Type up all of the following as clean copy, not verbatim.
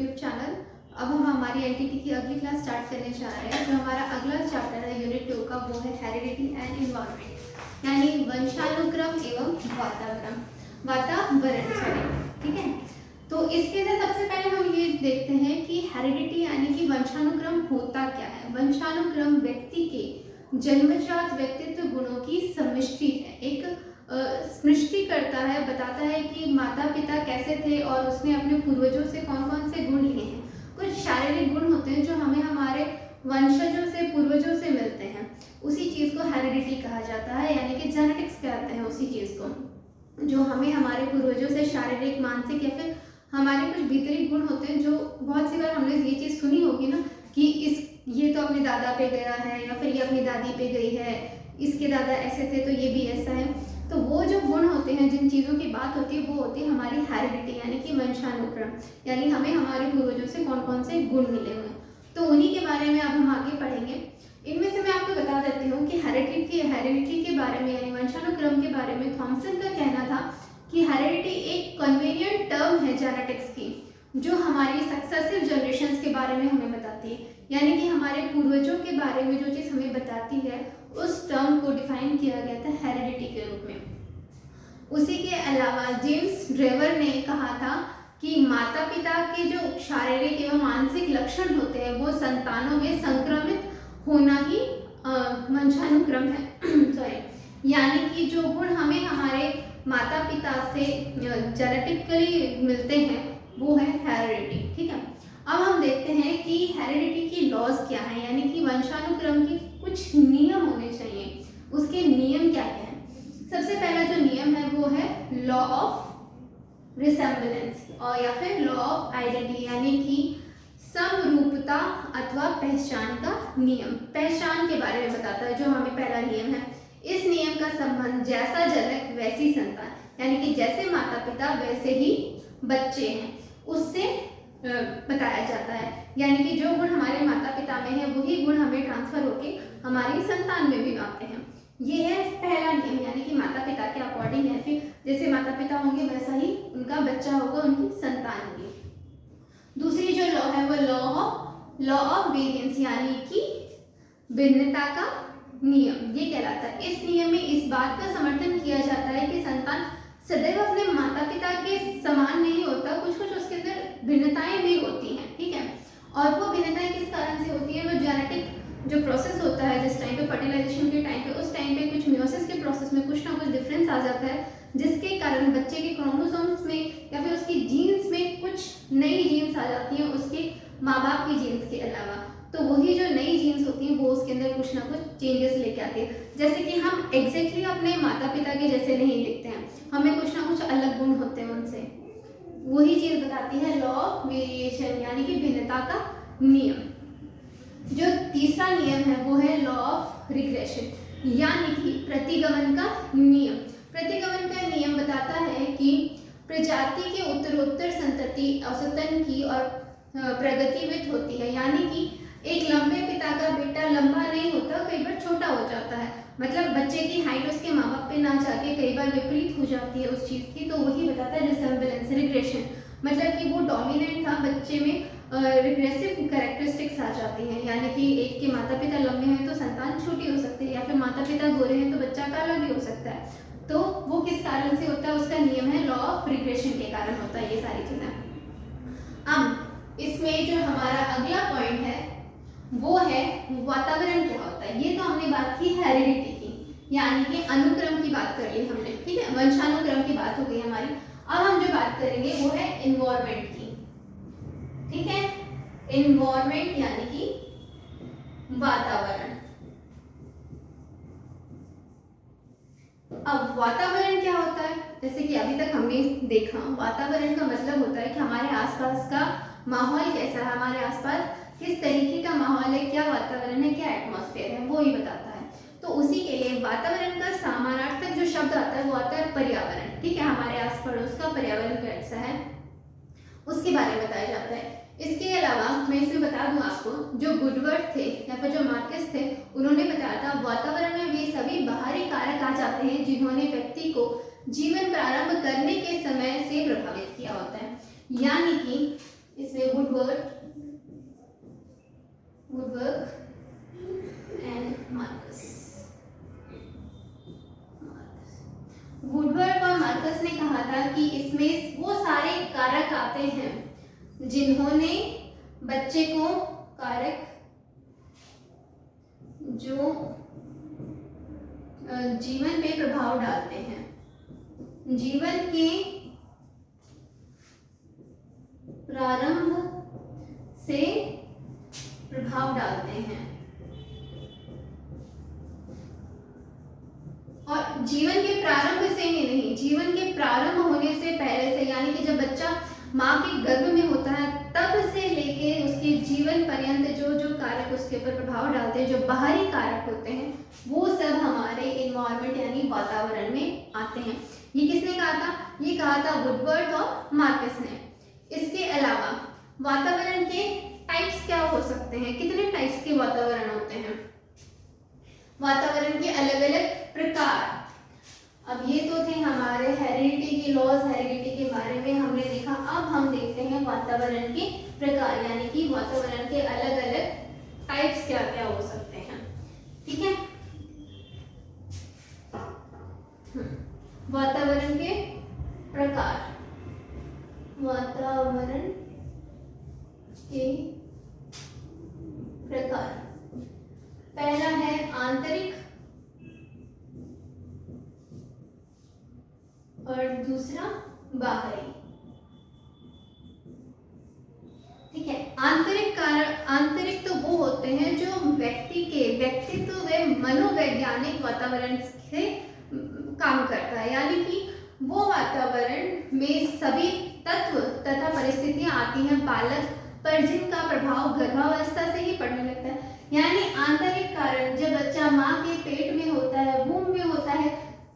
YouTube channel. अब हम हमारी एनटीटी की अगली क्लास स्टार्ट करने जा रहे हैं। जो हमारा अगला चैप्टर है यूनिट 2 का, वो है हेरिडिटी एंड इन्वायरमेंट, यानी वंशानुक्रम एवं वातावरण सॉरी, ठीक है। तो इसके अंदर सबसे पहले हम ये देखते हैं कि हेरिडिटी यानी कि वंशानुक्रम होता क्या है। वंशानुक्रम व्यक्ति के जन्मजात व्यक्तित्व गुणों की समष्टि है, एक सृष्टि करता है, बताता है कि माता पिता कैसे थे और उसने अपने पूर्वजों से कौन कौन से गुण लिए हैं। कुछ शारीरिक गुण होते हैं जो हमें हमारे वंशजों से पूर्वजों से मिलते हैं, उसी चीज़ को हेरिडिटी कहा जाता है, यानी कि जेनेटिक्स कहते हैं उसी चीज़ को। जो हमें हमारे पूर्वजों से शारीरिक, मानसिक या फिर हमारे कुछ भीतरी गुण होते हैं, जो बहुत सी बार हमने ये चीज़ सुनी होगी ना कि ये तो अपने दादा पे गया है या फिर ये अपनी दादी पे गई है, इसके दादा ऐसे थे तो ये भी ऐसा है। तो वो जो गुण होते हैं, जिन चीज़ों की बात होती है, वो होती है हमारी हेरिडिटी यानी कि वंशानुक्रम, यानी हमें हमारे पूर्वजों से कौन कौन से गुण मिले हुए हैं। तो उन्हीं के बारे में अब हम आगे पढ़ेंगे। इनमें से मैं आपको बता देती हूँ कि हेरिडिटी के बारे में यानी वंशानुक्रम के बारे में थॉमसन का कहना था कि हेरिडिटी एक कन्वीनियंट टर्म है जेनेटिक्स की, जो हमारी सक्सेसिव जनरेशंस के बारे में हमें बताती है, यानी कि हमारे पूर्वजों के बारे में जो चीज़ हमें बताती है, उस टर्म को डिफाइन किया गया था हेरिडिटी के रूप में। उसी के अलावा जेम्स ड्रेवर ने कहा था कि माता पिता के जो शारीरिक एवं मानसिक लक्षण होते हैं, वो संतानों में संक्रमित होना ही वंशानुक्रम है सॉरी, यानी कि जो गुण हमें हमारे माता पिता से जेनेटिकली मिलते हैं, वो है हेरिडिटी, ठीक है। अब हम देखते हैं कि हेरिडिटी की लॉज क्या है, यानी कि वंशानुक्रम की कुछ नियम होने चाहिए। उसके नियम क्या क्या हैं? सबसे पहला जो नियम है वो है लॉ ऑफ रिसेम्बलेंस और या फिर लॉ ऑफ आइडेंटिटी, यानी कि समरूपता अथवा पहचान का नियम। पहचान के बारे में बताता है जो हमें पहला नियम है। इस नियम का संबंध जैसा जनक वैसी संतान, यानी कि जैसे माता पिता वैसे ही बच्चे हैं, उससे बताया जाता है। यानी कि जो गुण हमारे माता पिता में है, वही गुण हमें ट्रांसफर होके हमारी संतान में भी आते हैं। ये है पहला नियम, यानी कि माता पिता के अकॉर्डिंग है, फिर जैसे माता पिता होंगे वैसा ही उनका बच्चा होगा, उनकी संतान होगी। दूसरी जो लॉ है वो लॉ ऑफ वेरिएंस, यानी कि भिन्नता का नियम, ये कहलाता है। इस नियम में इस बात का समर्थन किया जाता है कि संतान सदैव अपने माता पिता के समान नहीं होता, कुछ कुछ उसके अंदर भिन्नताएं भी होती हैं, ठीक है। और वो भिन्नताएं किस कारण से होती है? वो जेनेटिक जो प्रोसेस होता है, जिस टाइम पे फर्टिलाइजेशन के टाइम पे, उस टाइम पे कुछ मियोसिस के प्रोसेस में कुछ ना कुछ डिफरेंस आ जाता है, जिसके कारण बच्चे के क्रोमोसोम्स में या फिर उसकी जीन्स में कुछ नई जीन्स आ जाती हैं उसके माँ बाप की जीन्स के अलावा। तो वही जो नई जीन्स होती हैं वो उसके अंदर कुछ ना कुछ चेंजेस लेके आती है। जैसे कि हम एग्जैक्टली अपने माता पिता के जैसे नहीं दिखते हैं, हमें कुछ ना कुछ अलग गुण होते हैं उनसे। वही चीज बताती है लॉ ऑफ वेरिएशन, यानी कि भिन्नता का नियम। जो तीसरा नियम है वो है लॉ ऑफ रिग्रेशन, यानी कि प्रतिगमन का नियम। प्रतिगमन का नियम बताता है कि प्रजाति के उत्तरोत्तर संतति औसतन की और प्रगतिवित होती है, यानी कि एक लंबे पिता का बेटा लंबा नहीं होता, कई बार छोटा हो जाता है। मतलब बच्चे की हाइट उसके माँ बाप पे ना जाके कई बार विपरीत हो जाती है उस चीज़ की, तो वही बताता है रिसेम्बलेंस, रिग्रेशन। मतलब कि वो डोमिनेंट था, बच्चे में रिग्रेसिव कैरेक्टरिस्टिक्स आ जाती हैं, यानी कि एक के माता पिता लंबे हैं तो संतान छोटी हो सकती है, या फिर माता पिता गोरे हैं तो बच्चा काला भी हो सकता है। तो वो किस कारण से होता है? उसका नियम है लॉ ऑफ रिग्रेशन के कारण होता है ये सारी चीज़ें। अब इसमें जो हमारा अगला पॉइंट है वो है वातावरण क्या होता है। ये तो हमने बात की हेरिडिटी की, यानी कि अनुक्रम की बात कर ली हमने, ठीक है, वंशानुक्रम की बात हो गई हमारी। अब हम जो बात करेंगे वो है इन्वायरमेंट की, ठीक है। इन्वायरमेंट यानी कि वातावरण। अब वातावरण क्या होता है? जैसे कि अभी तक हमने देखा, वातावरण का मतलब होता है कि हमारे आसपास का माहौल कैसा है, हमारे आसपास किस तरीके का माहौल है, क्या वातावरण है, क्या एटमॉस्फेयर है, वो ही बताता है। तो उसी के लिए वातावरण का समानार्थक जो शब्द आता है वो आता है पर्यावरण, ठीक है। हमारे आस पड़ोस का पर्यावरण कैसा है उसके बारे में बताया जाता है। इसके अलावा मैं इसमें बता दूं आपको, जो गुडवर्थ थे या फिर जो मार्कस थे, उन्होंने बताया था वातावरण में वे सभी बाहरी कारक आ जाते हैं जिन्होंने व्यक्ति को जीवन प्रारंभ करने के समय से प्रभावित किया होता है। यानी कि इसमें वुडवर्ड एंड मार्कस। वुडवर्ड और मार्कस ने कहा था कि इसमें वो सारे कारक आते हैं जिन्होंने बच्चे को कारक जो जीवन पे प्रभाव डालते हैं, जीवन के प्रारंभ से प्रभाव डालते हैं। और जीवन के प्रारंभ से ही नहीं, जीवन के प्रारंभ होने से पहले से, यानी कि जब बच्चा माँ के गर्भ में होता है तब से लेके उसके जीवन पर्यंत जो जो कारक उसके ऊपर प्रभाव डालते हैं, जो बाहरी कारक होते हैं, वो सब हमारे इन्वायरमेंट यानी वातावरण में आते हैं। ये किसने कहा था? ये कहा था वुडवर्ड और मार्कस ने। इसके अलावा वातावरण के टाइप्स क्या हो सकते हैं? कितने टाइप्स के वातावरण होते हैं? वातावरण के अलग अलग प्रकार। अब ये तो थे हमारे हेरिडिटी के लॉज, हेरिडिटी के बारे में हमने देखा। अब हम देखते हैं वातावरण के प्रकार, यानी कि वातावरण के अलग अलग टाइप्स क्या क्या हो सकते हैं। ठीक है, वातावरण के प्रकार। वातावरण के प्रकार, पहला है आंतरिक और दूसरा बाहरी। ठीक है, आंतरिक कारण, आंतरिक तो वो होते हैं जो व्यक्ति के व्यक्तित्व व मनोवैज्ञानिक वातावरण से काम करता है, यानी कि वो वातावरण में सभी तत्व तथा परिस्थितियां आती हैं बालक पर जिनका प्रभाव गर्भावस्था से ही पड़ने लगता है। यानी आंतरिक कारण, जब बच्चा माँ के पेट में होता है, वूम में होता है,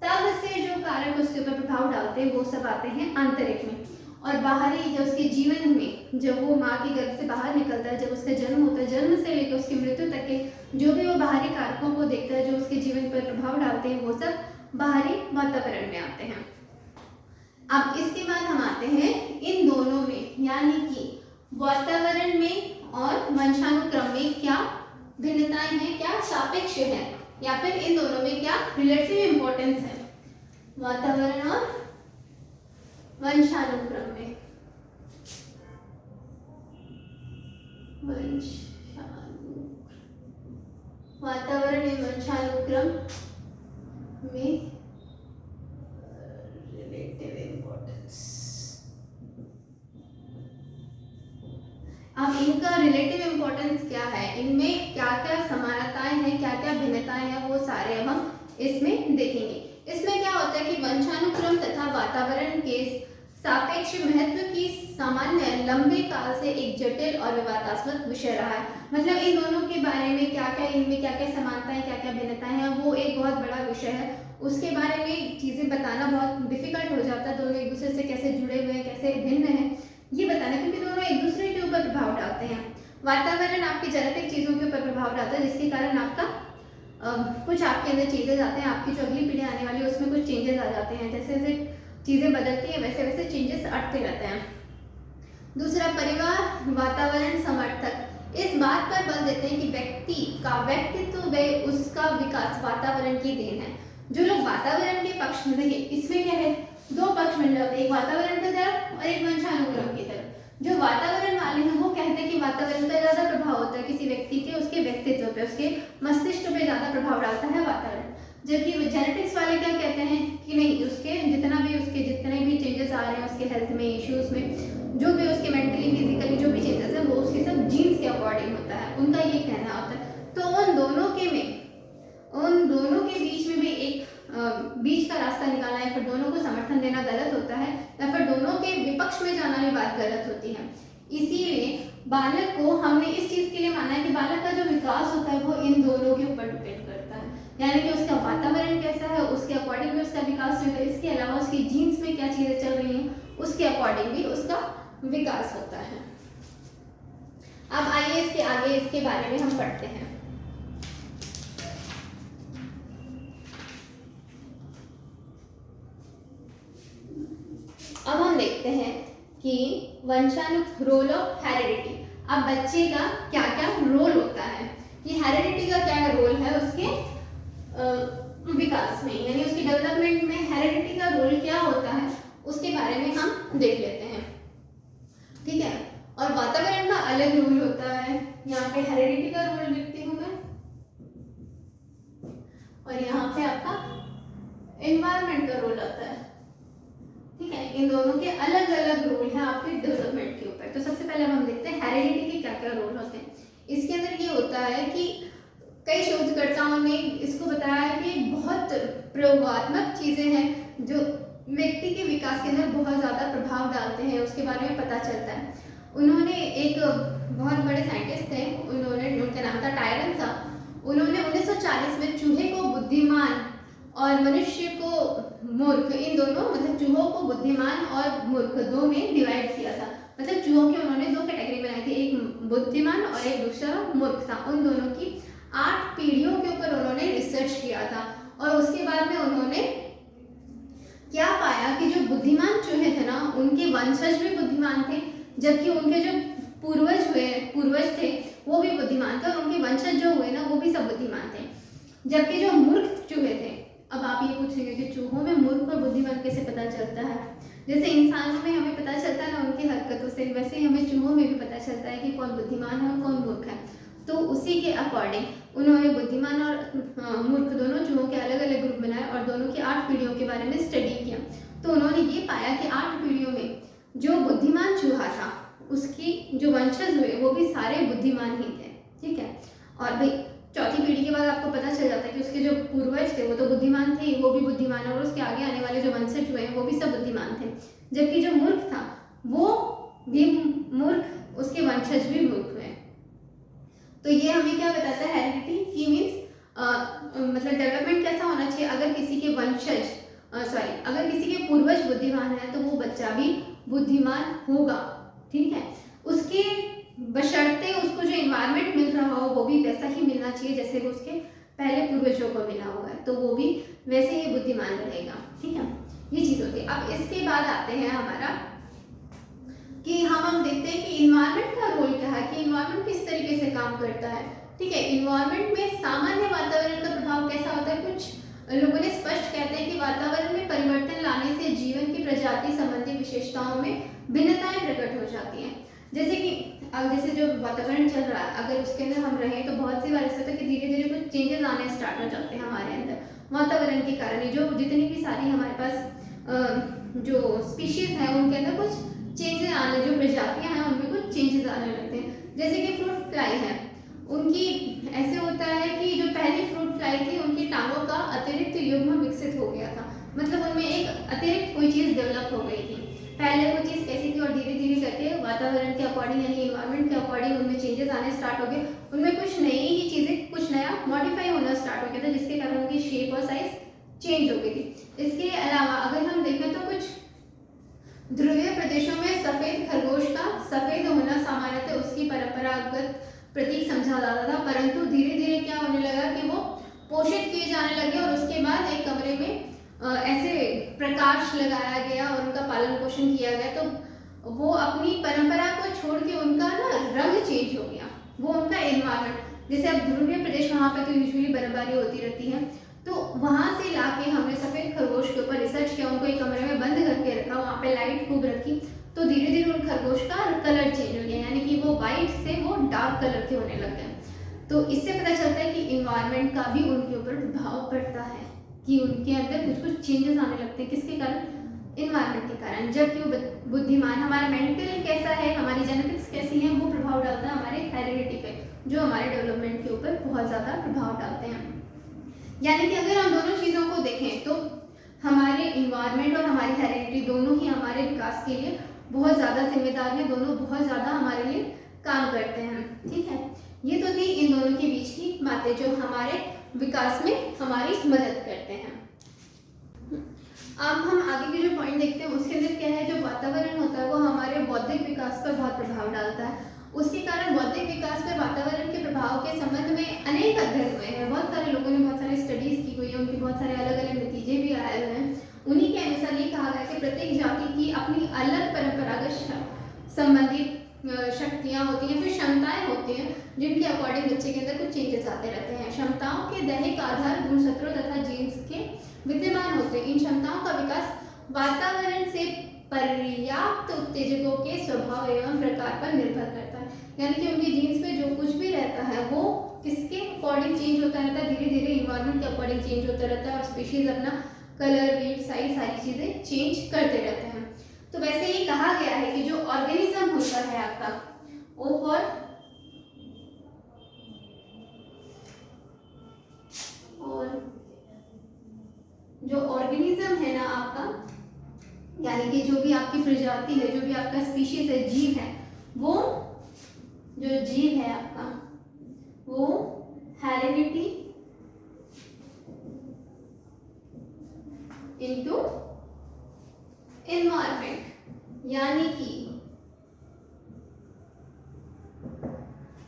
तब से जो कारक उसके ऊपर प्रभाव डालते हैं वो सब आते हैं आंतरिक में। और बाहरी, जब उसके जीवन में, जब वो माँ के गर्भ से बाहर निकलता है, जब उसका जन्म होता है, जन्म से लेकर उसकी मृत्यु तक के जो भी वो बाहरी कारकों को देखता है जो उसके जीवन पर प्रभाव डालते हैं, वो सब बाहरी वातावरण में आते हैं। अब इसके बाद हम आते हैं इन दोनों में, यानी कि वातावरण में और वंशानुक्रम में क्या भिन्नताएं हैं, क्या सापेक्ष है, या फिर इन दोनों में क्या रिलेटिव इंपॉर्टेंस है। वातावरण और वंशानुक्रम में, वातावरण एवं वंशानुक्रम में रिलेटिव इंपॉर्टेंस। अब इनका रिलेटिव इंपॉर्टेंस क्या है, इनमें क्या क्या समानताएं हैं, क्या क्या भिन्नताएं हैं, वो सारे अब हम इसमें देखेंगे। इसमें क्या होता है कि वंशानुक्रम तथा वातावरण के सापेक्ष महत्व की सामान्य लंबे काल से एक जटिल और विवादास्पद विषय रहा है। मतलब इन दोनों के बारे में क्या क्या, इनमें क्या क्या समानताएं, क्या क्या भिन्नताएं हैं, वो एक बहुत बड़ा विषय है। उसके बारे में चीजें बताना बहुत डिफिकल्ट हो जाता है। दोनों एक दूसरे से कैसे जुड़े हुए हैं, कैसे भिन्न हैं, ये बताना, क्योंकि दोनों एक दूसरे के ऊपर प्रभाव डालते हैं। वातावरण आपकी जेनेटिक चीजों के ऊपर प्रभाव डालता है, जिसके कारण आपका कुछ आपके अंदर चेंजेस आते हैं, आपकी जो अगली पीढ़ी आने वाली है उसमें कुछ चेंजेस आ जाते हैं। जैसे जैसे चीजें बदलती हैं वैसे वैसे चेंजेस आते रहते हैं। दूसरा, परिवार वातावरण समर्थक इस बात पर बल देते हैं कि व्यक्ति का व्यक्तित्व व उसका विकास वातावरण की देन है। जो लोग वातावरण के पक्ष में, देखिए इसमें क्या है, दो पक्ष मिल जाते हैं, एक वातावरण की तरफ और एक वंशानुक्रम की तरफ। जो वातावरण वाले हैं वो कहते हैं कि वातावरण का ज्यादा प्रभाव होता है किसी व्यक्ति के, उसके व्यक्तित्व पे, उसके मस्तिष्क पे ज्यादा प्रभाव डालता है वातावरण। जबकि जेनेटिक्स वाले क्या कहते हैं कि नहीं, उसके जितने भी चेंजेस आ रहे हैं उसके हेल्थ में, इश्यूज में, जो भी उसके मेंटली फिजिकली जो भी चेंजेस है वो उसके सब जीन्स के अकॉर्डिंग होता है, उनका ये कहना होता है। तो उन दोनों के बीच में भी एक बीच का रास्ता निकालना है, फिर दोनों को समर्थन देना गलत होता है, या फिर दोनों के विपक्ष में जाना भी बात गलत होती है। इसीलिए बालक को हमने इस चीज के लिए माना है कि बालक का जो विकास होता है वो इन दोनों के ऊपर डिपेंड करता है, यानी कि उसका वातावरण कैसा है उसके अकॉर्डिंग भी उसका विकास होगा। इसके अलावा उसकी जीन्स में क्या चीजें चल रही हैं उसके अकॉर्डिंग भी उसका विकास होता है। अब आइए इसके आगे इसके बारे में हम पढ़ते हैं। अब हम देखते हैं कि रोल ऑफ हेरिडिटी। अब बच्चे का क्या क्या रोल होता है, कि हेरिडिटी का क्या रोल है उसके विकास में, यानी उसकी डेवलपमेंट में हेरिडिटी का रोल क्या होता है उसके बारे में हम देख लेते हैं। ठीक है, और वातावरण का अलग रोल होता है। यहाँ पे हेरिडिटी का रोल लिखती हूँ मैं, और यहाँ पे आपका एनवायरनमेंट का रोल आता है। ठीक है, इन दोनों के अलग अलग रोल हैं आपके डेवलपमेंट के ऊपर। तो सबसे पहले हम देखते हैं हेरिडिटी के क्या क्या रोल होते हैं। इसके अंदर ये होता है कि कई शोधकर्ताओं ने इसको बताया है कि बहुत प्रयोगात्मक चीजें हैं जो व्यक्ति के विकास के अंदर बहुत ज़्यादा प्रभाव डालते हैं, उसके बारे में पता चलता है। उन्होंने एक बहुत बड़े साइंटिस्ट थे, उनका नाम था टायरन था। उन्होंने 1940 में चूहे को बुद्धिमान और मनुष्य को मूर्ख, इन दोनों मतलब चूहों को बुद्धिमान और मूर्ख दो में डिवाइड किया था। मतलब चूहों की उन्होंने दो कैटेगरी बनाई थी, एक बुद्धिमान और एक दूसरा मूर्ख था। उन दोनों की 8 पीढ़ियों के ऊपर उन्होंने रिसर्च किया था, और उसके बाद में उन्होंने क्या पाया कि जो बुद्धिमान चूहे थे ना, उनके वंशज भी बुद्धिमान थे, जबकि उनके जो पूर्वज थे वो भी बुद्धिमान थे, और उनके वंशज जो हुए ना वो भी सब बुद्धिमान थे। जबकि जो मूर्ख चूहे थे, अब आप ये पूछेंगे कि चूहों में मूर्ख और बुद्धिमान कैसे पता चलता है? जैसे इंसानों में हमें पता चलता है ना उनकी हरकतों से, वैसे ही हमें चूहों में भी पता चलता है कि कौन बुद्धिमान है और कौन मूर्ख है। तो उसी के अकॉर्डिंग उन्होंने बुद्धिमान और मूर्ख दोनों चूहों के अलग अलग ग्रुप बनाए और दोनों की 8 पीढ़ियों के बारे में स्टडी किया। तो उन्होंने ये पाया कि 8 पीढ़ियों में जो बुद्धिमान चूहा था उसकी जो वंशज हुए वो भी सारे बुद्धिमान ही थे। ठीक है, और भाई चौथी पीढ़ी के बाद आपको पता चल जाता है कि उसके जो पूर्वज थे वो तो बुद्धिमान थे, वो भी बुद्धिमान, और उसके आगे आने वाले जो वंशज हुए वो भी सब बुद्धिमान थे। जबकि जो मूर्ख था वो भी मूर्ख, उसके वंशज भी मूर्ख हुए। तो ये हमें क्या बताता है, हेरिडिटी की मीन्स मतलब डेवलपमेंट कैसा होना चाहिए। अगर किसी के अगर किसी के पूर्वज बुद्धिमान है तो वो बच्चा भी बुद्धिमान होगा। ठीक है, उसके बशर्ते उसको जो एनवायरनमेंट मिल रहा हो वो भी वैसा ही मिलना चाहिए जैसे वो उसके पहले पूर्वजों को मिला हुआ है, तो वो भी वैसे ही बुद्धिमान रहेगा। ठीक है, ये चीज होती है। अब इसके बाद आते हैं हमारा कि हम देखते हैं कि इन्वायरमेंट का रोल क्या है, कि इन्वायरमेंट किस तरीके से काम करता है। ठीक है, इन्वायरमेंट में सामान्य वातावरण का प्रभाव कैसा होता है। कुछ लोगों ने स्पष्ट कहते हैं कि वातावरण में परिवर्तन लाने से जीवन की प्रजाति संबंधी विशेषताओं में भिन्नताएं प्रकट हो जाती हैं। जैसे कि अब जैसे जो वातावरण चल रहा है, अगर उसके अंदर हम रहें तो बहुत सी बार ऐसा होता है कि धीरे धीरे कुछ चेंजेस आने स्टार्ट हो जाते हैं हमारे अंदर वातावरण के कारण। जो जितनी भी सारी हमारे पास जो स्पीशीज है उनके अंदर कुछ चेंजेस आने, जो प्रजातियां हैं उनमें कुछ चेंजेस आने लगते हैं। जैसे कि फ्रूट फ्लाई है, उनकी ऐसे होता है कि जो पहली फ्रूट फ्लाई थी उनकी टांगों का अतिरिक्त युग्म विकसित हो गया था, मतलब उनमें एक अतिरिक्त कोई चीज डेवलप हो गई थी। पहले वो चीज कैसी थी और धीरे धीरे करके वातावरण के अकॉर्डिंग यानी इन्वायरमेंट के अकॉर्डिंग उनमें चेंजेस आने स्टार्ट हो गए। उनमें कुछ नई ही चीजें, कुछ नया मॉडिफाई होना स्टार्ट हो गया था, जिसके कारण उनकी शेप और साइज चेंज हो गई थी। इसके अलावा अगर हम देखें तो कुछ ध्रुवीय प्रदेशों में सफेद खरगोश का सफेद होना सामान्यतः उसकी परंपरागत प्रतीक समझा जाता था, परंतु धीरे धीरे क्या होने लगा कि वो पोषित किए जाने लगे और उसके बाद एक कमरे में ऐसे प्रकाश लगाया गया और उनका पालन पोषण किया गया, तो वो अपनी परंपरा को छोड़ के उनका ना रंग चेंज हो गया, वो उनका एनवायरनमेंट। जैसे अब ध्रुवीय प्रदेश वहाँ पे तो यूजुअली बर्फबारी होती रहती है, तो वहाँ से लाके हमने सफेद खरगोश के ऊपर रिसर्च किया, उनको एक कमरे में बंद करके रखा, वहाँ पे लाइट खूब रखी, तो धीरे धीरे उन खरगोश का कलर चेंज हो गया, यानी कि वो व्हाइट से वो डार्क कलर के होने लग गए। तो इससे पता चलता है कि इन्वायरमेंट का भी उनके ऊपर प्रभाव पड़ता है, कि उनके अंदर कुछ कुछ चेंजेस आने लगते हैं। किसके कारण? इन्वायरमेंट के कारण। जबकि वो बुद्धिमान, हमारा मेंटल कैसा है, हमारी जेनेटिक्स कैसी है, वो प्रभाव डालता है हमारे हेरिडिटी पे, जो हमारे डेवलपमेंट के ऊपर बहुत ज़्यादा प्रभाव डालते हैं। यानी कि अगर हम दोनों चीज़ों को देखें तो हमारे इन्वायरमेंट और हमारी हेरिडिटी दोनों ही हमारे विकास के लिए बहुत ज़्यादा जिम्मेदार हैं, दोनों बहुत ज़्यादा हमारे लिए काम करते हैं। ठीक है, ये तो थी इन दोनों के बीच की बातें जो हमारे विकास में हमारी मदद करते हैं। अब हम आगे के जो पॉइंट देखते हैं उसके अंदर क्या है, जो वातावरण होता है वो हमारे बौद्धिक विकास पर बहुत प्रभाव डालता है। उसके कारण बौद्धिक विकास पर वातावरण के प्रभाव के संबंध में अनेक अध्ययन हुए हैं, बहुत सारे लोगों ने बहुत सारी स्टडीज की हुई है, उनके बहुत सारे अलग अलग नतीजे भी आए हुए हैं। उन्हीं के अनुसार ये कहा गया कि प्रत्येक जाति की अपनी अलग परंपरागत शक्तियाँ होती हैं, फिर क्षमताएं होती हैं जिनके अकॉर्डिंग बच्चे के अंदर कुछ चेंजेस आते रहते हैं। क्षमताओं के दैहिक आधार गुणसूत्रों तथा जीन्स के विद्यमान होते हैं। इन क्षमताओं का विकास वातावरण से पर्याप्त उत्तेजकों के स्वभाव एवं प्रकार पर निर्भर करता है। यानी कि उनकी जीन्स पे जो कुछ भी रहता है वो किसके अकॉर्डिंग चेंज होता रहता है, धीरे धीरे इन्वायरमेंट के अकॉर्डिंग चेंज होता रहता है और स्पीशीज अपना कलर, वेट, साइज सारी चीजें चेंज करते रहते हैं। तो वैसे ही कहा गया है कि जो ऑर्गेनिज्म होता है आपका, ओ फॉर और जो ऑर्गेनिज्म है ना आपका, यानी कि जो भी आपकी प्रजाति है, जो भी आपका स्पीशीज है, जीव है, वो जो जीव है आपका वो हेरिडिटी इनटू एनवायरमेंट, यानी कि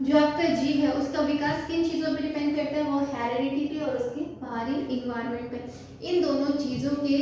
जो आपका जीव है उसका विकास किन चीजों पर डिपेंड करता है, वो हेरिडिटी पे और उसके बाहरी इन्वायरमेंट पे। इन दोनों चीजों के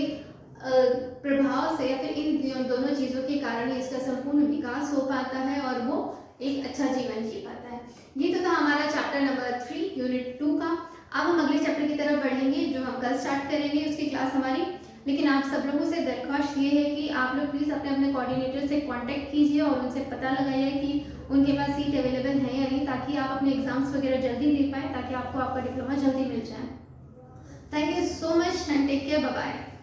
प्रभाव से या फिर इन दोनों चीजों के कारण ही इसका संपूर्ण विकास हो पाता है और वो एक अच्छा जीवन जी पाता है। ये तो था हमारा चैप्टर नंबर 3 यूनिट 2 का। अब हम अगले चैप्टर की तरफ बढ़ेंगे जो हम कल स्टार्ट करेंगे उसकी क्लास हमारी। लेकिन आप सब लोगों से दरख्वास्त ये है कि आप लोग प्लीज़ अपने अपने कोऑर्डिनेटर से कांटेक्ट कीजिए और उनसे पता लगाइए कि उनके पास सीट अवेलेबल है या नहीं, ताकि आप अपने एग्जाम्स वगैरह जल्दी दे पाएँ, ताकि आपको आपका डिप्लोमा जल्दी मिल जाए। Thank you so much and take care, bye bye.